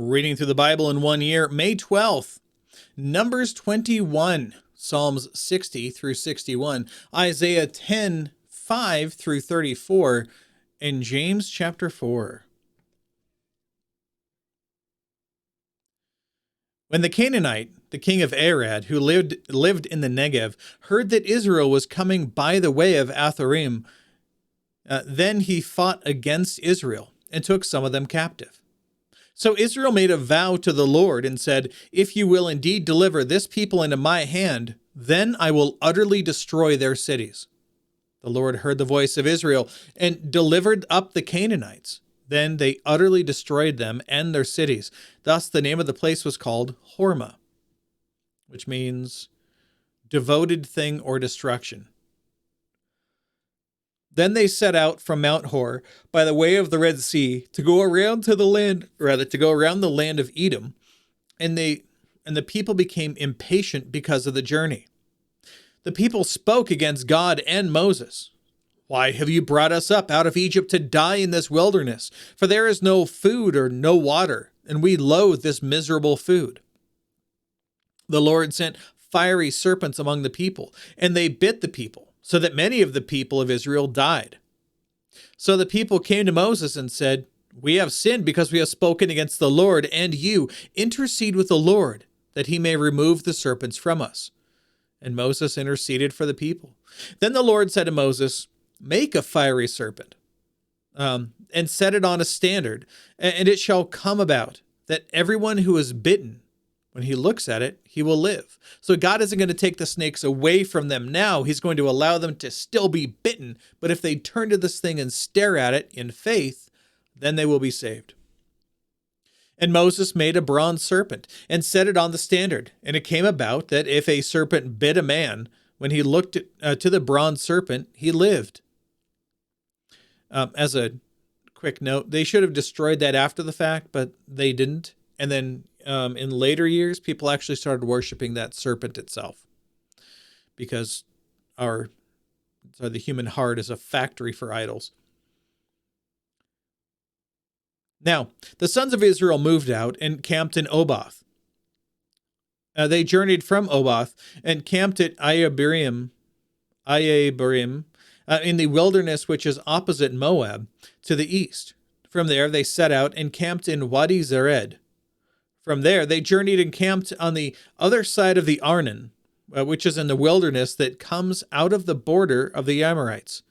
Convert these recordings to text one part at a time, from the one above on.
Reading through the Bible in 1 year, May 12th, Numbers 21, Psalms 60 through 61, Isaiah 10, 5 through 34, and James chapter 4. When the Canaanite, the king of Arad, who lived in the Negev, heard that Israel was coming by the way of Atharim, then he fought against Israel and took some of them captive. So Israel made a vow to the Lord and said, "If you will indeed deliver this people into my hand, then I will utterly destroy their cities." The Lord heard the voice of Israel and delivered up the Canaanites. Then they utterly destroyed them and their cities. Thus the name of the place was called Hormah, which means devoted thing or destruction. Then they set out from Mount Hor by the way of the Red Sea to go around the land of Edom, and the people became impatient because of the journey. The people spoke against God and Moses. "Why have you brought us up out of Egypt to die in this wilderness? For there is no food or no water, and we loathe this miserable food." The Lord sent fiery serpents among the people, and they bit the people, so that many of the people of Israel died. So the people came to Moses and said, "We have sinned because we have spoken against the Lord, and you intercede with the Lord, that he may remove the serpents from us." And Moses interceded for the people. Then the Lord said to Moses, "Make a fiery serpent, and set it on a standard, and it shall come about that everyone who is bitten, when he looks at it, he will live." So God isn't going to take the snakes away from them now. He's going to allow them to still be bitten. But if they turn to this thing and stare at it in faith, then they will be saved. And Moses made a bronze serpent and set it on the standard. And it came about that if a serpent bit a man, when he looked to the bronze serpent, he lived. As a quick note, they should have destroyed that after the fact, but they didn't. And then in later years, people actually started worshiping that serpent itself, because the human heart is a factory for idols. Now, the sons of Israel moved out and camped in Oboth. They journeyed from Oboth and camped at Ayabarim, in the wilderness which is opposite Moab to the east. From there, they set out and camped in Wadi Zered. From there, they journeyed and camped on the other side of the Arnon, which is in the wilderness that comes out of the border of the Amorites.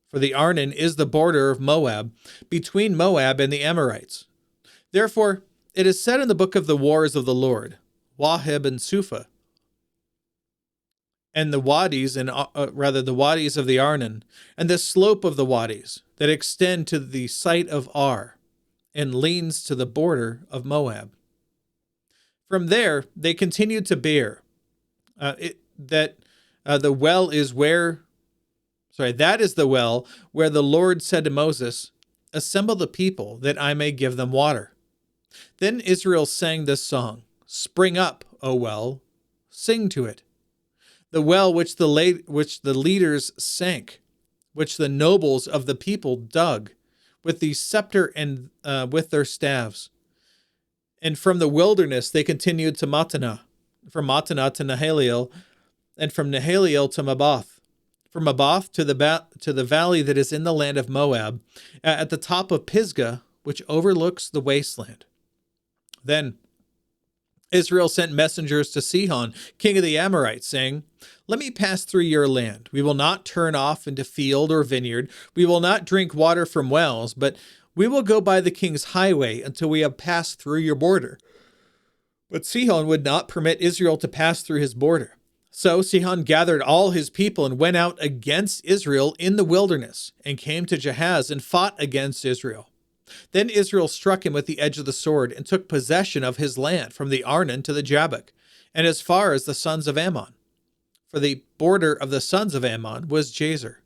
For the Arnon is the border of Moab, between Moab and the Amorites. Therefore, it is said in the book of the wars of the Lord, Waheb and Suphah, and the wadis, the wadis of the Arnon, and the slope of the wadis that extend to the site of Ar, and leans to the border of Moab. From there, they continued to Beer. That is the well where the Lord said to Moses, "Assemble the people, that I may give them water." Then Israel sang this song, "Spring up, O well, sing to it. The well which the leaders sank, which the nobles of the people dug, with the scepter and with their staves." And from the wilderness they continued to Mattanah, from Mattanah to Nahaliel, and from Nahaliel to Maboth, from Maboth to the valley that is in the land of Moab, at the top of Pisgah, which overlooks the wasteland. Then Israel sent messengers to Sihon, king of the Amorites, saying, "Let me pass through your land. We will not turn off into field or vineyard. We will not drink water from wells, but we will go by the king's highway until we have passed through your border." But Sihon would not permit Israel to pass through his border. So Sihon gathered all his people and went out against Israel in the wilderness, and came to Jahaz and fought against Israel. Then Israel struck him with the edge of the sword and took possession of his land from the Arnon to the Jabbok, and as far as the sons of Ammon. For the border of the sons of Ammon was Jazer.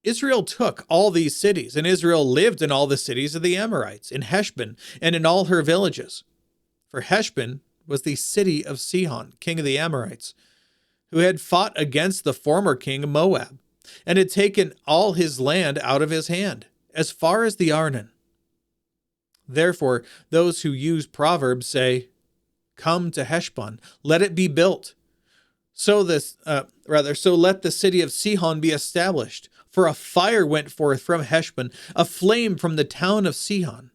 Israel took all these cities, and Israel lived in all the cities of the Amorites, in Heshbon, and in all her villages. For Heshbon was the city of Sihon, king of the Amorites, who had fought against the former king of Moab, and had taken all his land out of his hand, as far as the Arnon. Therefore, those who use Proverbs say, "Come to Heshbon, let it be built. So let the city of Sihon be established. For a fire went forth from Heshbon, a flame from the town of Sihon.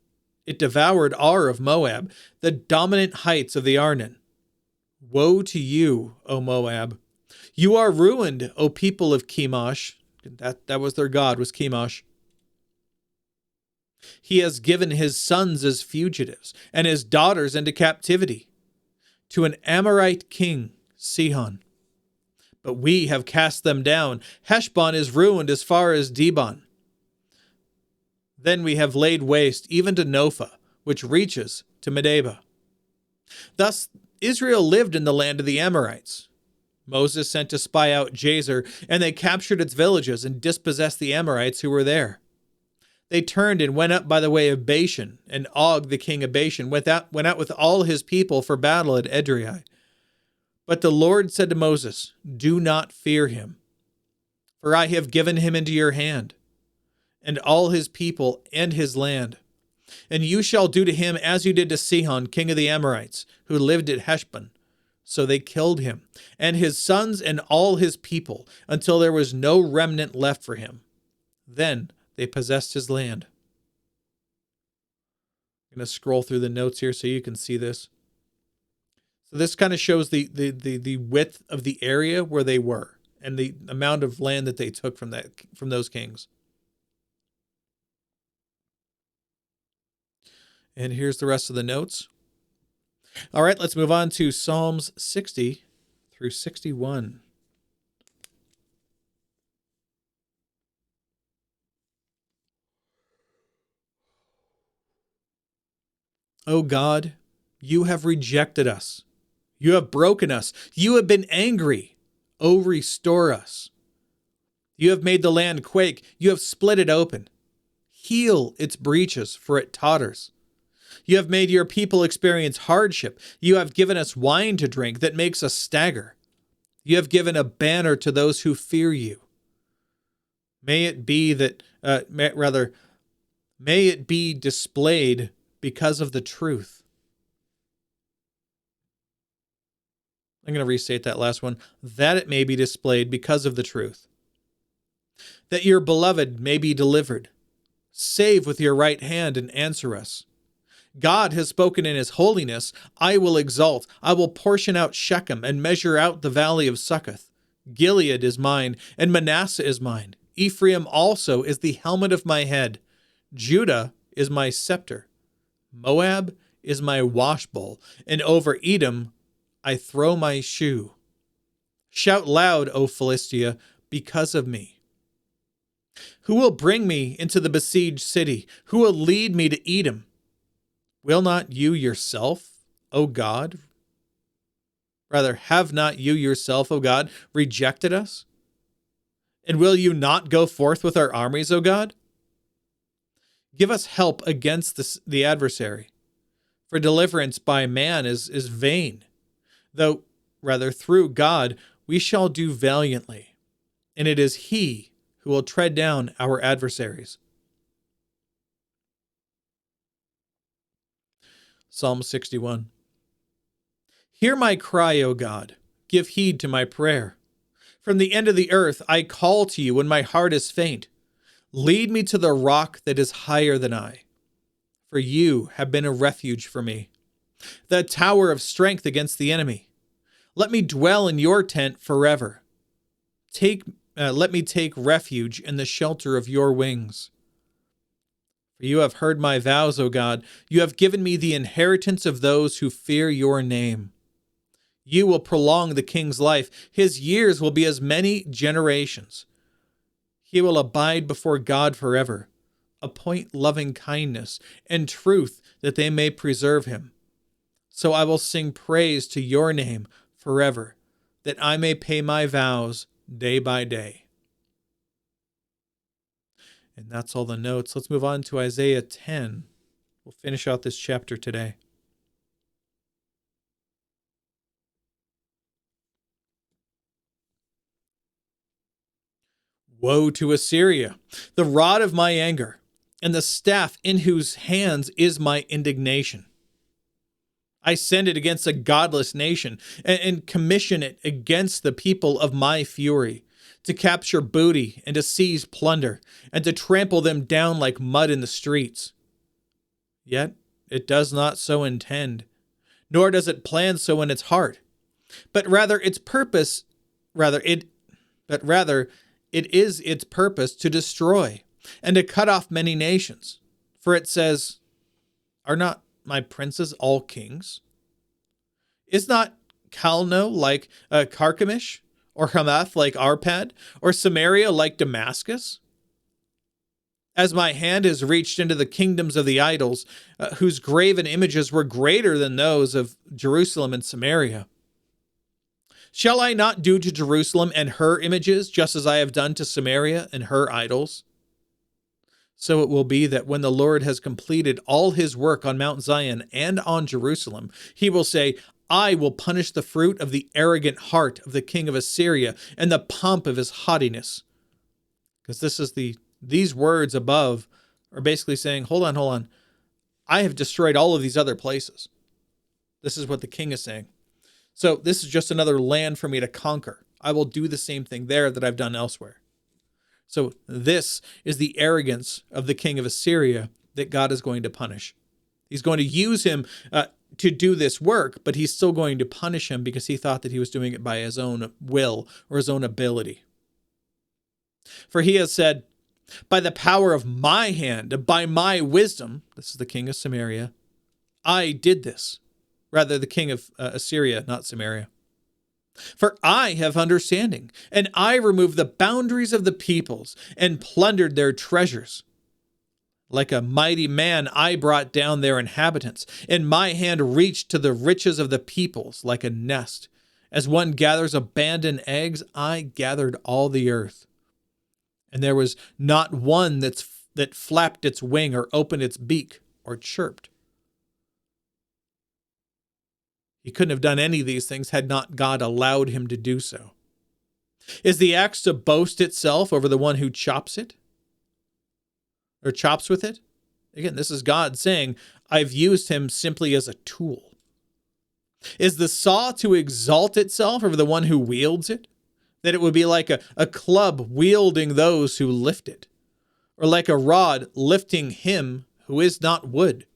It devoured Ar of Moab, the dominant heights of the Arnon. Woe to you, O Moab! You are ruined, O people of Chemosh." That was their god, was Chemosh. "He has given his sons as fugitives, and his daughters into captivity, to an Amorite king, Sihon. But we have cast them down. Heshbon is ruined as far as Dibon. Then we have laid waste even to Nopha, which reaches to Medeba." Thus Israel lived in the land of the Amorites. Moses sent to spy out Jazer, and they captured its villages and dispossessed the Amorites who were there. They turned and went up by the way of Bashan, and Og the king of Bashan went out with all his people for battle at Edrei. But the Lord said to Moses, "Do not fear him, for I have given him into your hand, and all his people and his land. And you shall do to him as you did to Sihon, king of the Amorites, who lived at Heshbon." So they killed him, and his sons and all his people, until there was no remnant left for him. Then they possessed his land. I'm going to scroll through the notes here so you can see this. So this kind of shows the width of the area where they were and the amount of land that they took from those kings. And here's the rest of the notes. All right, let's move on to Psalms 60 through 61. O God, you have rejected us. You have broken us. You have been angry. O restore us. You have made the land quake. You have split it open. Heal its breaches, for it totters. You have made your people experience hardship. You have given us wine to drink that makes us stagger. You have given a banner to those who fear you. May it be may it be displayed because of the truth. I'm going to restate that last one. That it may be displayed because of the truth. That your beloved may be delivered. Save with your right hand and answer us. God has spoken in his holiness. I will exalt. I will portion out Shechem and measure out the valley of Succoth. Gilead is mine, and Manasseh is mine. Ephraim also is the helmet of my head. Judah is my scepter. Moab is my washbowl, and over Edom I throw my shoe. Shout loud, O Philistia, because of me. Who will bring me into the besieged city? Who will lead me to Edom? Will not you yourself, O God? Rather, have not you yourself, O God, rejected us? And will you not go forth with our armies, O God? Give us help against the adversary. For deliverance by man is vain, though rather through God we shall do valiantly, and it is he who will tread down our adversaries. Psalm 61. Hear my cry, O God. Give heed to my prayer. From the end of the earth I call to you when my heart is faint. Lead me to the rock that is higher than I. For you have been a refuge for me, the tower of strength against the enemy. Let me dwell in your tent forever. Let me take refuge in the shelter of your wings. For you have heard my vows, O God. You have given me the inheritance of those who fear your name. You will prolong the king's life. His years will be as many generations. He will abide before God forever. Appoint loving kindness and truth that they may preserve him. So I will sing praise to your name forever, that I may pay my vows day by day. And that's all the notes. Let's move on to Isaiah 10. We'll finish out this chapter today. Woe to Assyria, the rod of my anger. and the staff in whose hands is my indignation. I send it against a godless nation and commission it against the people of my fury, to capture booty and to seize plunder and to trample them down like mud in the streets. Yet it does not so intend, nor does it plan so in its heart, but rather it is its purpose to destroy and to cut off many nations. For it says, "Are not my princes all kings? Is not Calno like Carchemish, or Hamath like Arpad, or Samaria like Damascus? As my hand has reached into the kingdoms of the idols, whose graven images were greater than those of Jerusalem and Samaria. Shall I not do to Jerusalem and her images just as I have done to Samaria and her idols? So it will be that when the Lord has completed all his work on Mount Zion and on Jerusalem, he will say, I will punish the fruit of the arrogant heart of the king of Assyria and the pomp of his haughtiness." Because these words above are basically saying, hold on. I have destroyed all of these other places. This is what the king is saying. So this is just another land for me to conquer. I will do the same thing there that I've done elsewhere. So this is the arrogance of the king of Assyria that God is going to punish. He's going to use him to do this work, but he's still going to punish him because he thought that he was doing it by his own will or his own ability. For he has said, "By the power of my hand, by my wisdom," this is the king of Samaria, "I did this." Rather, the king of Assyria, not Samaria. "For I have understanding, and I removed the boundaries of the peoples and plundered their treasures. Like a mighty man, I brought down their inhabitants, and my hand reached to the riches of the peoples like a nest. As one gathers abandoned eggs, I gathered all the earth. And there was not one that flapped its wing or opened its beak or chirped." He couldn't have done any of these things had not God allowed him to do so. Is the axe to boast itself over the one who chops it? Or chops with it? Again, this is God saying, I've used him simply as a tool. Is the saw to exalt itself over the one who wields it? That it would be like a club wielding those who lift it, or like a rod lifting him who is not wood.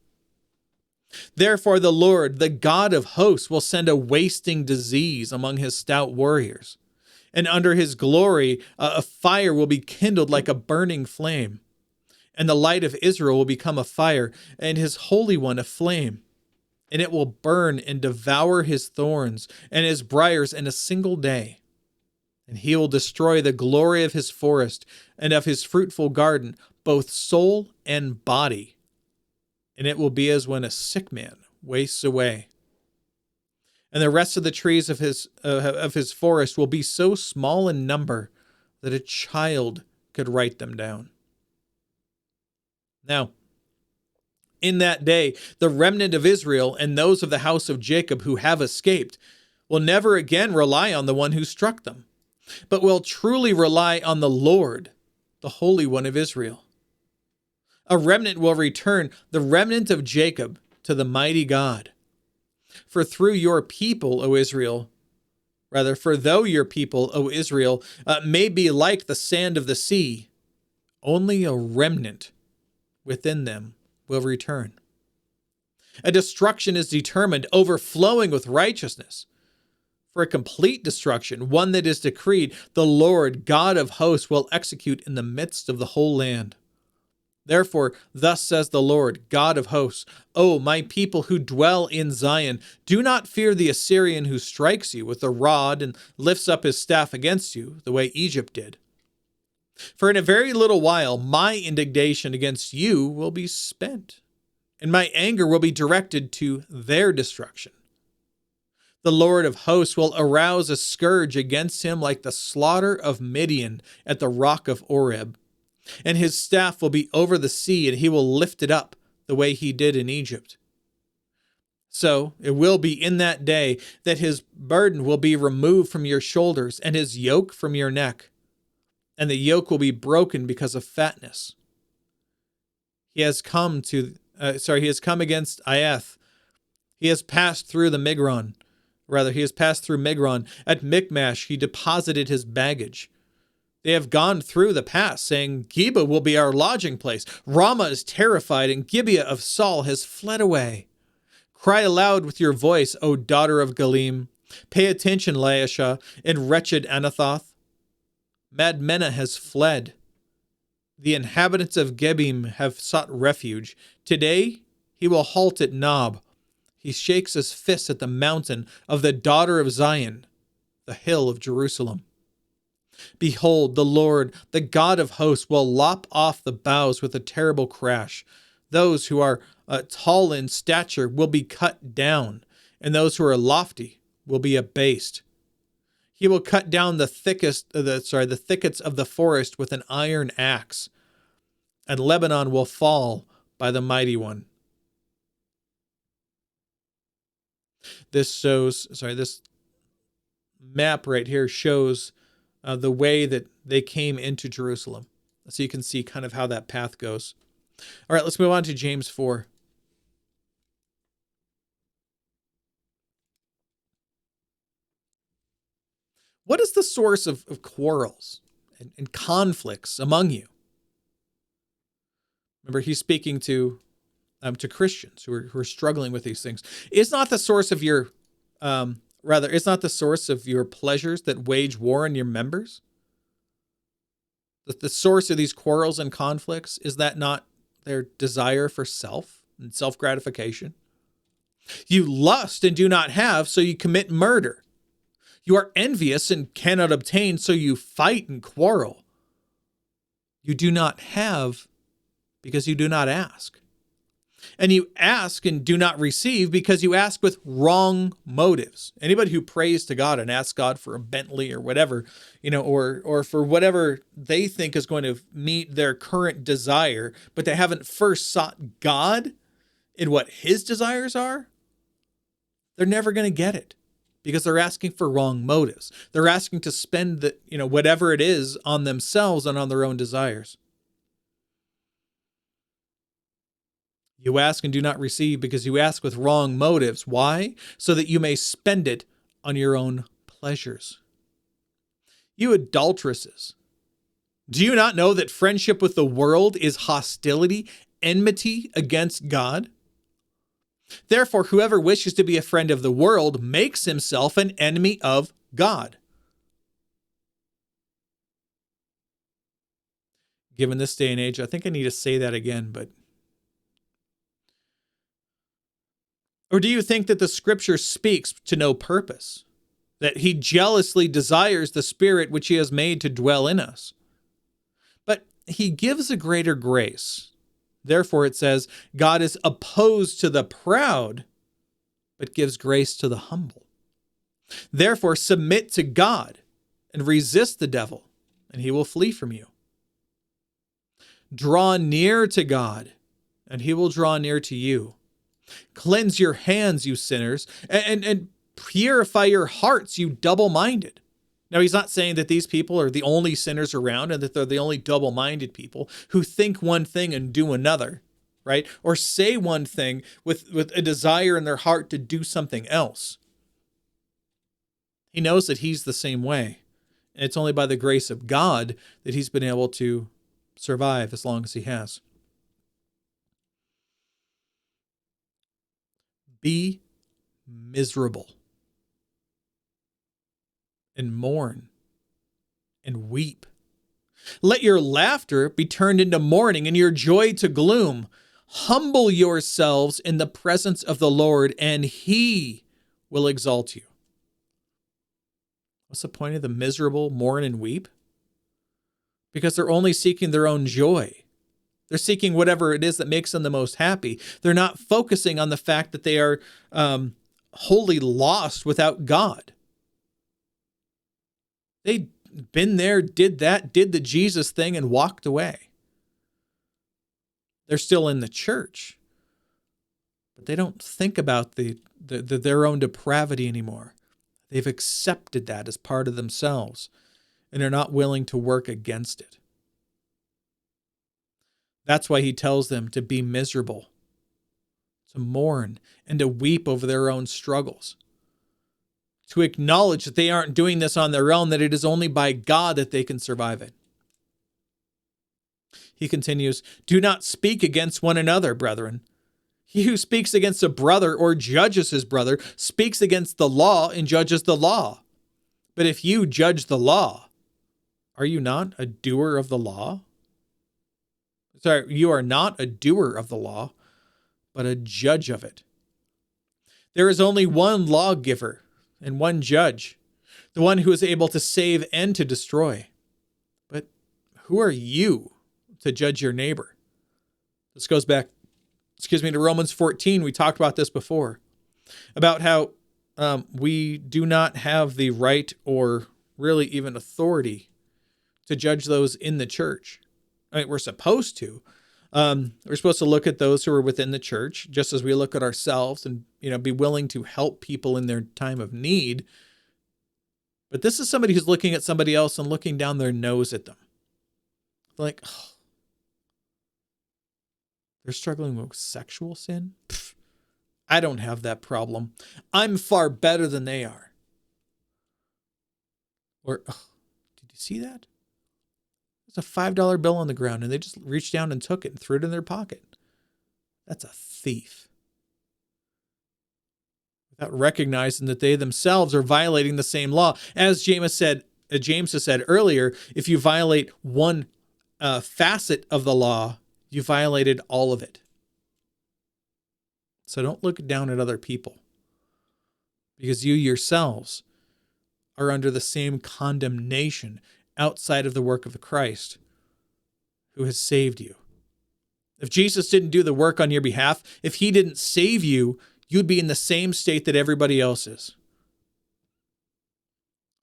Therefore the Lord, the God of hosts, will send a wasting disease among his stout warriors, and under his glory a fire will be kindled like a burning flame. And the light of Israel will become a fire, and his Holy One a flame. And it will burn and devour his thorns and his briars in a single day. And he will destroy the glory of his forest and of his fruitful garden, both soul and body. And it will be as when a sick man wastes away. And the rest of the trees of his forest will be so small in number that a child could write them down. Now, in that day, the remnant of Israel and those of the house of Jacob who have escaped will never again rely on the one who struck them, but will truly rely on the Lord, the Holy One of Israel. A remnant will return, the remnant of Jacob, to the mighty God. For though your people, O Israel, may be like the sand of the sea, only a remnant within them will return. A destruction is determined, overflowing with righteousness. For a complete destruction, one that is decreed, the Lord, God of hosts, will execute in the midst of the whole land. Therefore, thus says the Lord, God of hosts, O my people who dwell in Zion, do not fear the Assyrian who strikes you with a rod and lifts up his staff against you, the way Egypt did. For in a very little while, my indignation against you will be spent, and my anger will be directed to their destruction. The Lord of hosts will arouse a scourge against him like the slaughter of Midian at the rock of Oreb. And his staff will be over the sea, and he will lift it up the way he did in Egypt. So it will be in that day that his burden will be removed from your shoulders, and his yoke from your neck. And the yoke will be broken because of fatness. He has come he has come against Iath. He has passed through Migron. He has passed through Migron. At Michmash, he deposited his baggage. They have gone through the pass, saying, Geba will be our lodging place. Ramah is terrified, and Gibeah of Saul has fled away. Cry aloud with your voice, O daughter of Galim. Pay attention, Laishah, and wretched Anathoth. Madmenah has fled. The inhabitants of Gebim have sought refuge. Today he will halt at Nob. He shakes his fist at the mountain of the daughter of Zion, the hill of Jerusalem. Behold, the Lord, the God of hosts, will lop off the boughs with a terrible crash. Those who are tall in stature will be cut down, and those who are lofty will be abased. He will cut down the thickets of the forest with an iron axe, and Lebanon will fall by the mighty one. This map right here shows the way that they came into Jerusalem. So you can see kind of how that path goes. All right, let's move on to James 4. What is the source of quarrels and conflicts among you? Remember, he's speaking to Christians who are struggling with these things. It's not the source of your, it's not the source of your pleasures that wage war on your members. The source of these quarrels and conflicts, is that not their desire for self and self-gratification? You lust and do not have, so you commit murder. You are envious and cannot obtain, so you fight and quarrel. You do not have because you do not ask. And you ask and do not receive because you ask with wrong motives. Anybody who prays to God and asks God for a Bentley or whatever, or for whatever they think is going to meet their current desire, but they haven't first sought God in what his desires are, they're never going to get it because they're asking for wrong motives. They're asking to spend whatever it is on themselves and on their own desires. You ask and do not receive because you ask with wrong motives. Why? So that you may spend it on your own pleasures. You adulteresses, do you not know that friendship with the world is hostility, enmity against God? Therefore, whoever wishes to be a friend of the world makes himself an enemy of God. Given this day and age, I think I need to say that again, but or do you think that the scripture speaks to no purpose? That he jealously desires the Spirit which he has made to dwell in us? But he gives a greater grace. Therefore it says, God is opposed to the proud, but gives grace to the humble. Therefore submit to God and resist the devil, and he will flee from you. Draw near to God, and he will draw near to you. Cleanse your hands, you sinners, and purify your hearts, you double-minded. Now, he's not saying that these people are the only sinners around and that they're the only double-minded people who think one thing and do another, right? Or say one thing with a desire in their heart to do something else. He knows that he's the same way. And it's only by the grace of God that he's been able to survive as long as he has. Be miserable and mourn and weep. Let your laughter be turned into mourning and your joy to gloom. Humble yourselves in the presence of the Lord, and he will exalt you. What's the point of the miserable mourn and weep? Because they're only seeking their own joy. They're seeking whatever it is that makes them the most happy. They're not focusing on the fact that they are wholly lost without God. They'd been there, did the Jesus thing, and walked away. They're still in the church, but they don't think about their own depravity anymore. They've accepted that as part of themselves, and are not willing to work against it. That's why he tells them to be miserable, to mourn, and to weep over their own struggles, to acknowledge that they aren't doing this on their own, that it is only by God that they can survive it. He continues, "Do not speak against one another, brethren. He who speaks against a brother or judges his brother speaks against the law and judges the law. But if you judge the law, are you not a doer of the law?" Sorry, you are not a doer of the law, but a judge of it. There is only one lawgiver and one judge, the one who is able to save and to destroy. But who are you to judge your neighbor? This goes back, to Romans 14. We talked about this before, about how we do not have the right or really even authority to judge those in the church. I mean, we're supposed to. We're supposed to look at those who are within the church, just as we look at ourselves, and be willing to help people in their time of need. But this is somebody who's looking at somebody else and looking down their nose at them. Like, oh, they're struggling with sexual sin? Pfft, I don't have that problem. I'm far better than they are. Or, oh, did you see that? There's a $5 bill on the ground, and they just reached down and took it and threw it in their pocket. That's a thief. Without recognizing that they themselves are violating the same law. As James has said earlier, if you violate one facet of the law, you violated all of it. So don't look down at other people, because you yourselves are under the same condemnation outside of the work of the Christ who has saved you. If Jesus didn't do the work on your behalf, if he didn't save you, you'd be in the same state that everybody else is.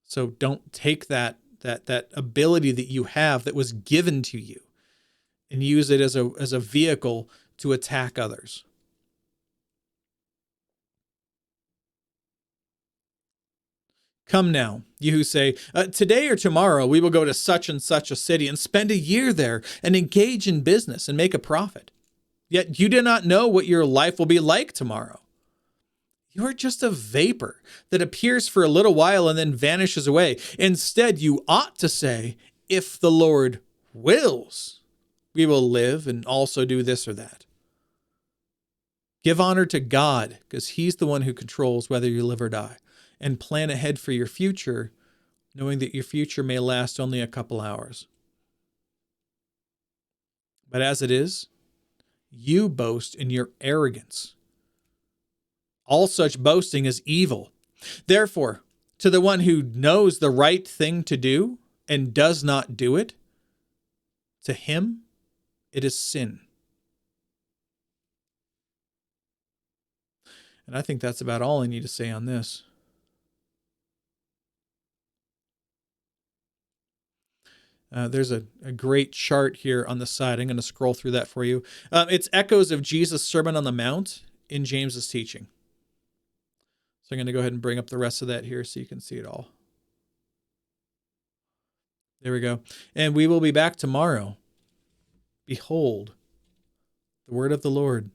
So don't take that ability that you have that was given to you and use it as a vehicle to attack others. Come now, you who say, today or tomorrow we will go to such and such a city and spend a year there and engage in business and make a profit. Yet you do not know what your life will be like tomorrow. You are just a vapor that appears for a little while and then vanishes away. Instead, you ought to say, if the Lord wills, we will live and also do this or that. Give honor to God, because he's the one who controls whether you live or die. And plan ahead for your future, knowing that your future may last only a couple hours. But as it is, you boast in your arrogance. All such boasting is evil. Therefore, to the one who knows the right thing to do and does not do it, to him it is sin. And I think that's about all I need to say on this. There's a great chart here on the side. I'm going to scroll through that for you. It's echoes of Jesus' Sermon on the Mount in James's teaching. So I'm going to go ahead and bring up the rest of that here so you can see it all. There we go. And we will be back tomorrow. Behold, the word of the Lord.